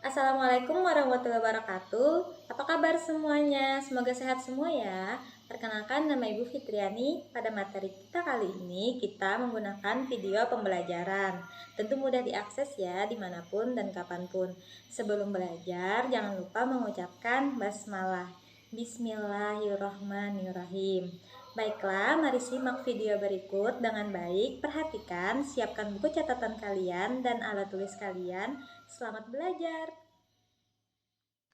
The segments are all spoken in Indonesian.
Assalamualaikum warahmatullahi wabarakatuh. Apa kabar semuanya? Semoga sehat semua ya. Perkenalkan, nama Ibu Fitriani. Pada materi kita kali ini, kita menggunakan video pembelajaran. Tentu mudah diakses ya, dimanapun dan kapanpun. Sebelum belajar, jangan lupa mengucapkan basmalah. Bismillahirrohmanirrohim. Baiklah, mari simak video berikut dengan baik. Perhatikan, siapkan buku catatan kalian dan alat tulis kalian. Selamat belajar.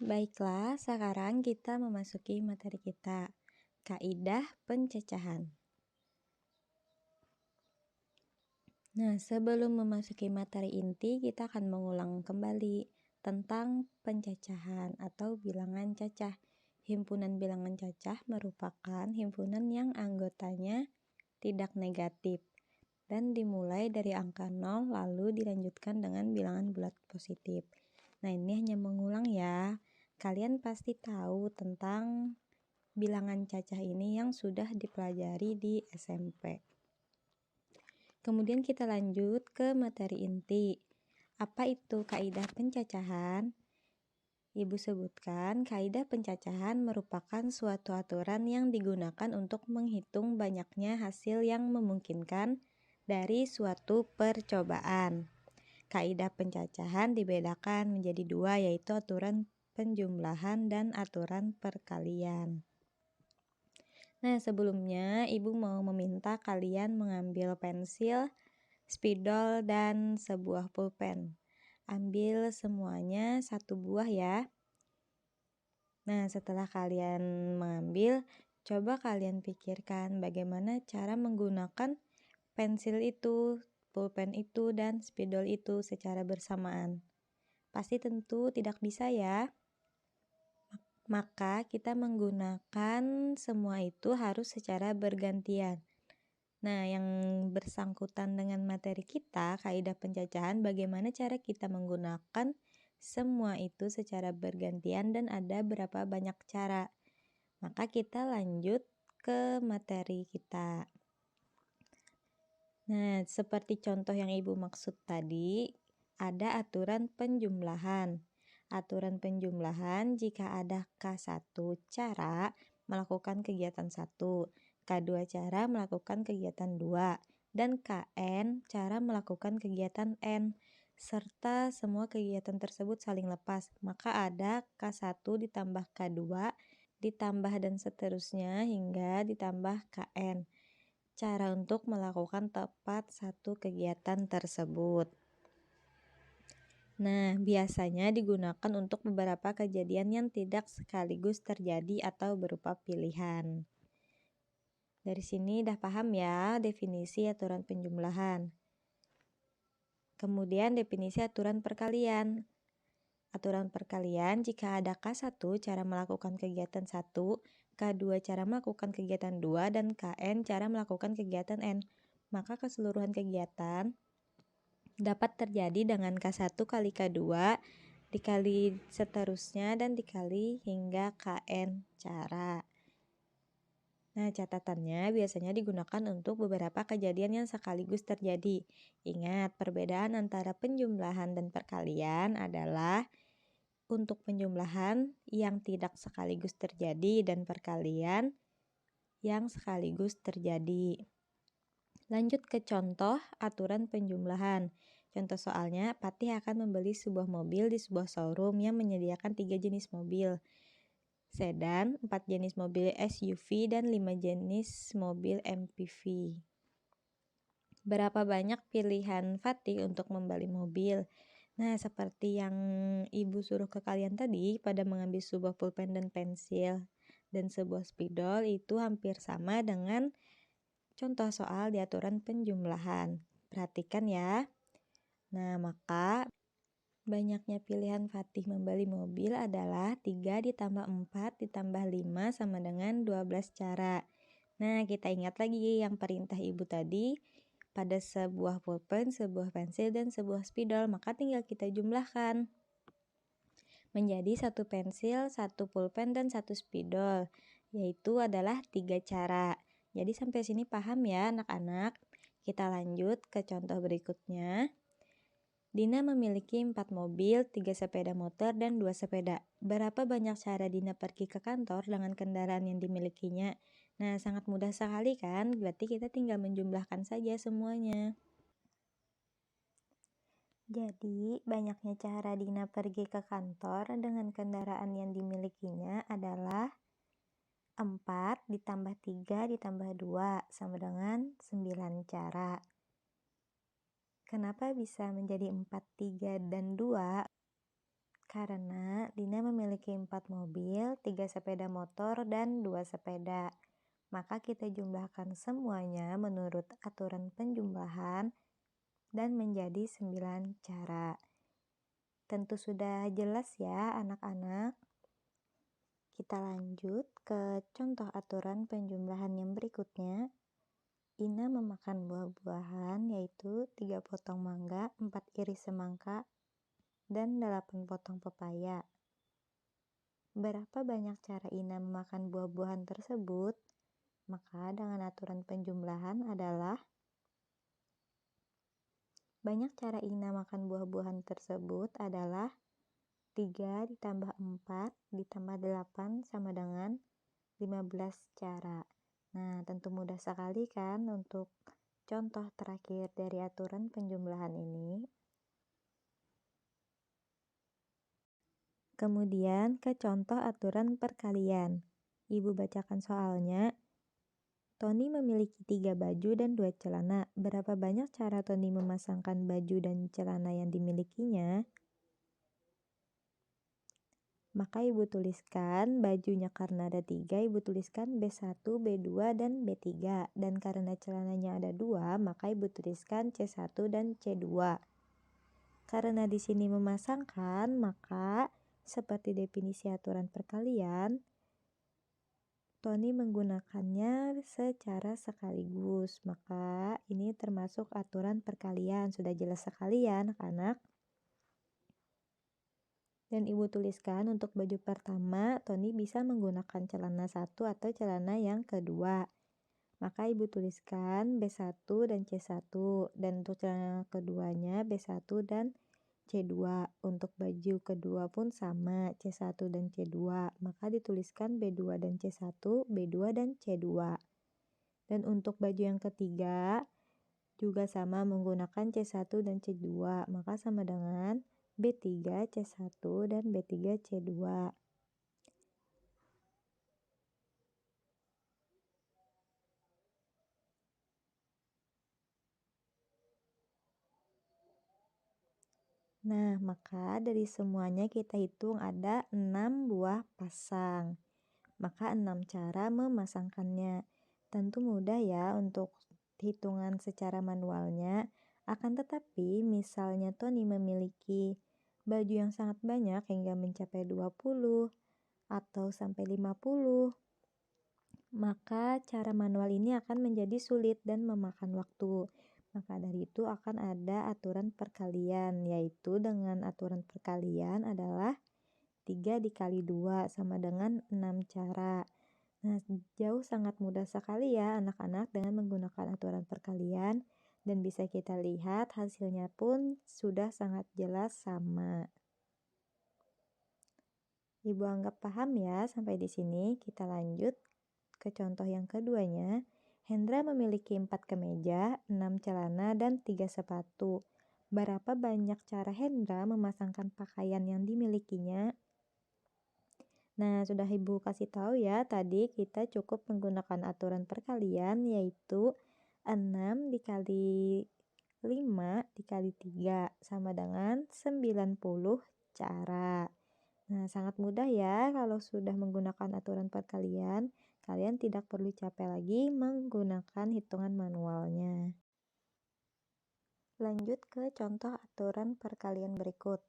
Baiklah, sekarang kita memasuki materi kita. Kaidah pencacahan. Nah, sebelum memasuki materi inti, kita akan mengulang kembali tentang pencacahan atau bilangan cacah. Himpunan bilangan cacah merupakan himpunan yang anggotanya tidak negatif dan dimulai dari angka 0 lalu dilanjutkan dengan bilangan bulat positif. Nah, ini hanya mengulang ya. Kalian pasti tahu tentang bilangan cacah ini yang sudah dipelajari di SMP. Kemudian kita lanjut ke materi inti. Apa itu kaidah pencacahan? Ibu sebutkan, kaidah pencacahan merupakan suatu aturan yang digunakan untuk menghitung banyaknya hasil yang memungkinkan dari suatu percobaan. Kaidah pencacahan dibedakan menjadi dua, yaitu aturan penjumlahan dan aturan perkalian. Nah, sebelumnya Ibu mau meminta kalian mengambil pensil, spidol, dan sebuah pulpen. Ambil semuanya satu buah ya. Nah, setelah kalian mengambil, coba kalian pikirkan bagaimana cara menggunakan pensil itu, pulpen itu, dan spidol itu secara bersamaan. Pasti tentu tidak bisa ya. Maka kita menggunakan semua itu harus secara bergantian. Nah, yang bersangkutan dengan materi kita, kaidah pencacahan, bagaimana cara kita menggunakan semua itu secara bergantian dan ada berapa banyak cara. Maka kita lanjut ke materi kita. Nah, seperti contoh yang Ibu maksud tadi, ada aturan penjumlahan. Aturan penjumlahan jika ada K1 cara melakukan kegiatan 1, K2 cara melakukan kegiatan 2, dan Kn cara melakukan kegiatan N, serta semua kegiatan tersebut saling lepas. Maka ada K1 ditambah K2, ditambah dan seterusnya hingga ditambah Kn. Cara untuk melakukan tepat satu kegiatan tersebut. Nah, biasanya digunakan untuk beberapa kejadian yang tidak sekaligus terjadi atau berupa pilihan. Dari sini udah paham ya definisi aturan penjumlahan. Kemudian definisi aturan perkalian. Aturan perkalian jika ada K1 cara melakukan kegiatan 1, K2 cara melakukan kegiatan 2, dan Kn cara melakukan kegiatan N. Maka keseluruhan kegiatan dapat terjadi dengan K1 kali K2 dikali seterusnya dan dikali hingga Kn cara. Nah, catatannya biasanya digunakan untuk beberapa kejadian yang sekaligus terjadi. Ingat, perbedaan antara penjumlahan dan perkalian adalah untuk penjumlahan yang tidak sekaligus terjadi dan perkalian yang sekaligus terjadi. Lanjut ke contoh aturan penjumlahan. Contoh soalnya, Patih akan membeli sebuah mobil di sebuah showroom yang menyediakan 3 jenis mobil sedan, 4 jenis mobil SUV, dan 5 jenis mobil MPV. Berapa banyak pilihan Fatih untuk membeli mobil? Nah, seperti yang Ibu suruh ke kalian tadi, pada mengambil sebuah pulpen dan pensil dan sebuah spidol itu hampir sama dengan contoh soal di aturan penjumlahan. Perhatikan ya. Nah, maka banyaknya pilihan Fatih membeli mobil adalah 3 ditambah 4 ditambah 5 sama dengan 12 cara. Nah, kita ingat lagi yang perintah Ibu tadi, pada sebuah pulpen, sebuah pensil, dan sebuah spidol, maka tinggal kita jumlahkan menjadi 1 pensil, 1 pulpen, dan 1 spidol, yaitu adalah 3 cara. Jadi sampai sini paham ya anak-anak? Kita lanjut ke contoh berikutnya. Dina memiliki 4 mobil, 3 sepeda motor, dan 2 sepeda. Berapa banyak cara Dina pergi ke kantor dengan kendaraan yang dimilikinya? Nah, sangat mudah sekali kan? Berarti kita tinggal menjumlahkan saja semuanya. Jadi, banyaknya cara Dina pergi ke kantor dengan kendaraan yang dimilikinya adalah 4 ditambah 3 ditambah 2 sama dengan 9 cara. Kenapa bisa menjadi 4, 3, dan 2? Karena Dina memiliki 4 mobil, 3 sepeda motor, dan 2 sepeda. Maka kita jumlahkan semuanya menurut aturan penjumlahan dan menjadi 9 cara. Tentu sudah jelas ya anak-anak. Kita lanjut ke contoh aturan penjumlahan yang berikutnya. Ina memakan buah-buahan yaitu 3 potong mangga, 4 iris semangka, dan 8 potong pepaya. Berapa banyak cara Ina memakan buah-buahan tersebut? Maka dengan aturan penjumlahan adalah banyak cara Ina makan buah-buahan tersebut adalah 3 ditambah 4 ditambah 8 sama dengan 15 cara. Nah, tentu mudah sekali kan untuk contoh terakhir dari aturan penjumlahan ini. Kemudian ke contoh aturan perkalian. Ibu bacakan soalnya. Tony memiliki 3 baju dan 2 celana. Berapa banyak cara Tony memasangkan baju dan celana yang dimilikinya? Maka ibu tuliskan bajunya karena ada 3, ibu tuliskan B1, B2, dan B3. Dan karena celananya ada 2, maka ibu tuliskan C1 dan C2. Karena di sini memasangkan, maka seperti definisi aturan perkalian, Tony menggunakannya secara sekaligus. Maka ini termasuk aturan perkalian. Sudah jelas sekali ya anak-anak. Dan ibu tuliskan untuk baju pertama, Tony bisa menggunakan celana 1 atau celana yang kedua. Maka ibu tuliskan B1 dan C1. Dan untuk celana keduanya B1 dan C2. Untuk baju kedua pun sama, C1 dan C2. Maka dituliskan B2 dan C1, B2 dan C2. Dan untuk baju yang ketiga juga sama menggunakan C1 dan C2. Maka sama dengan B3 C1 dan B3 C2. Nah, maka dari semuanya kita hitung ada 6 buah pasang. Maka 6 cara memasangkannya. Tentu mudah ya untuk hitungan secara manualnya. Akan tetapi misalnya Tony memiliki baju yang sangat banyak hingga mencapai 20 atau sampai 50, maka cara manual ini akan menjadi sulit dan memakan waktu. Maka dari itu akan ada aturan perkalian, yaitu dengan aturan perkalian adalah 3 dikali 2 sama dengan 6 cara. Nah, jauh sangat mudah sekali ya anak-anak dengan menggunakan aturan perkalian. Dan bisa kita lihat hasilnya pun sudah sangat jelas sama. Ibu anggap paham ya sampai di sini. Kita lanjut ke contoh yang keduanya. Hendra memiliki 4 kemeja, 6 celana, dan 3 sepatu. Berapa banyak cara Hendra memasangkan pakaian yang dimilikinya? Nah, sudah Ibu kasih tahu ya, tadi kita cukup menggunakan aturan perkalian yaitu 6 dikali 5 dikali 3 sama dengan 90 cara. Nah, sangat mudah ya kalau sudah menggunakan aturan perkalian, kalian tidak perlu capek lagi menggunakan hitungan manualnya. Lanjut ke contoh aturan perkalian berikut.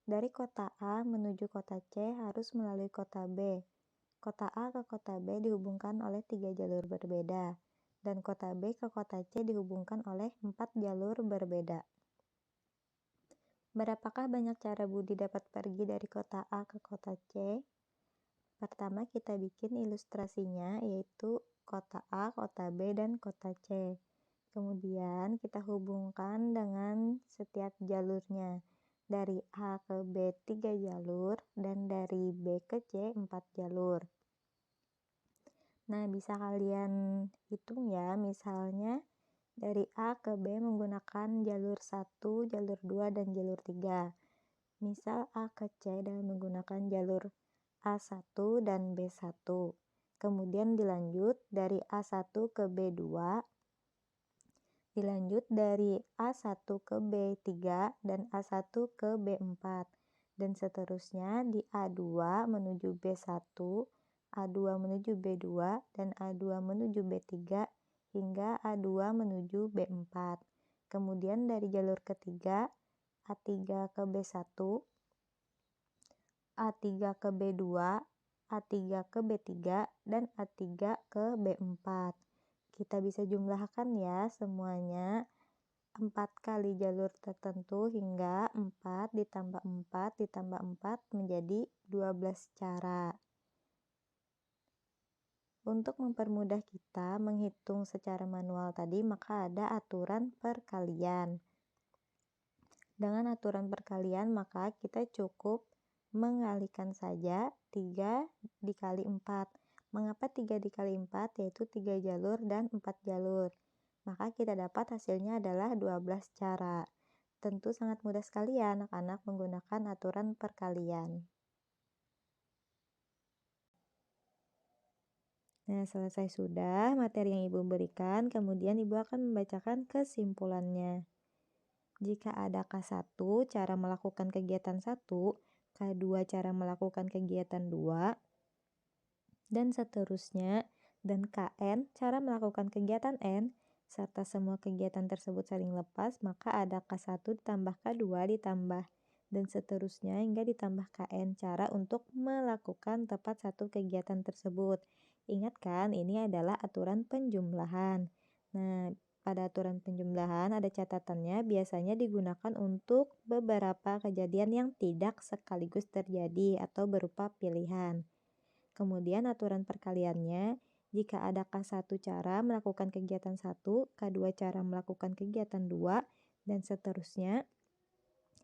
Dari kota A menuju kota C harus melalui kota B. Kota A ke kota B dihubungkan oleh 3 jalur berbeda, dan kota B ke kota C dihubungkan oleh 4 jalur berbeda. Berapakah banyak cara Budi dapat pergi dari kota A ke kota C? Pertama kita bikin ilustrasinya yaitu kota A, kota B, dan kota C. Kemudian kita hubungkan dengan setiap jalurnya. Dari A ke B 3 jalur dan dari B ke C 4 jalur. Nah, bisa kalian hitung ya, misalnya dari A ke B menggunakan jalur 1, jalur 2, dan jalur 3. Misal A ke C dengan menggunakan jalur A1 dan B1. Kemudian dilanjut dari A1 ke B2, dilanjut dari A1 ke B3 dan A1 ke B4, dan seterusnya di A2 menuju B1, A2 menuju B2, dan A2 menuju B3 hingga A2 menuju B4. Kemudian dari jalur ketiga, A3 ke B1, A3 ke B2, A3 ke B3, dan A3 ke B4. Kita bisa jumlahkan ya semuanya. 4 kali jalur tertentu hingga 4 ditambah 4 ditambah 4 menjadi 12 cara. Untuk mempermudah kita menghitung secara manual tadi, maka ada aturan perkalian. Dengan aturan perkalian, maka kita cukup mengalikan saja 3 dikali 4. Mengapa 3 dikali 4? Yaitu 3 jalur dan 4 jalur. Maka kita dapat hasilnya adalah 12 cara. Tentu sangat mudah sekali ya anak-anak menggunakan aturan perkalian. Nah, selesai sudah materi yang Ibu berikan, kemudian Ibu akan membacakan kesimpulannya. Jika ada K1 cara melakukan kegiatan 1, K2 cara melakukan kegiatan 2, dan seterusnya, dan Kn cara melakukan kegiatan N, serta semua kegiatan tersebut saling lepas, maka ada K1 ditambah K2 ditambah dan seterusnya hingga ditambah Kn cara untuk melakukan tepat satu kegiatan tersebut. Ingat kan, ini adalah aturan penjumlahan. Nah, pada aturan penjumlahan ada catatannya, biasanya digunakan untuk beberapa kejadian yang tidak sekaligus terjadi atau berupa pilihan. Kemudian aturan perkaliannya, jika ada K1 cara melakukan kegiatan 1, K2 cara melakukan kegiatan 2, dan seterusnya,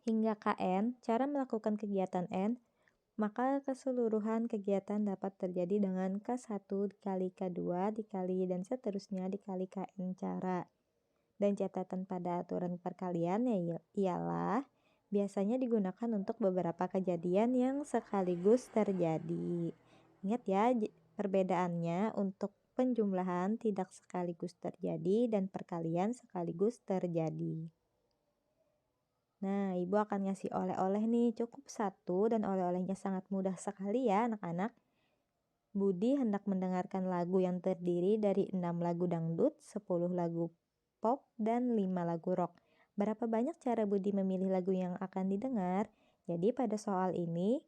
hingga Kn cara melakukan kegiatan N, maka keseluruhan kegiatan dapat terjadi dengan K1 dikali K2 dikali dan seterusnya dikali Kn cara. Dan catatan pada aturan perkalian ialah biasanya digunakan untuk beberapa kejadian yang sekaligus terjadi. Ingat ya, perbedaannya untuk penjumlahan tidak sekaligus terjadi dan perkalian sekaligus terjadi. Nah, Ibu akan ngasih oleh-oleh nih, cukup 1 dan oleh-olehnya sangat mudah sekali ya anak-anak. Budi hendak mendengarkan lagu yang terdiri dari 6 lagu dangdut, 10 lagu pop, dan 5 lagu rock. Berapa banyak cara Budi memilih lagu yang akan didengar? Jadi pada soal ini,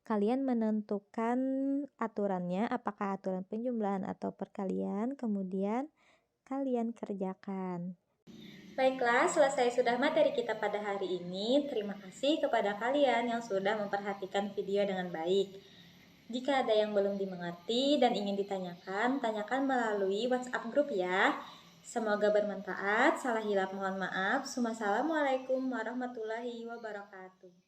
kalian menentukan aturannya, apakah aturan penjumlahan atau perkalian, kemudian kalian kerjakan. Baiklah, selesai sudah materi kita pada hari ini. Terima kasih kepada kalian yang sudah memperhatikan video dengan baik. Jika ada yang belum dimengerti dan ingin ditanyakan, tanyakan melalui WhatsApp grup ya. Semoga bermanfaat. Salah hilap mohon maaf. Wassalamualaikum warahmatullahi wabarakatuh.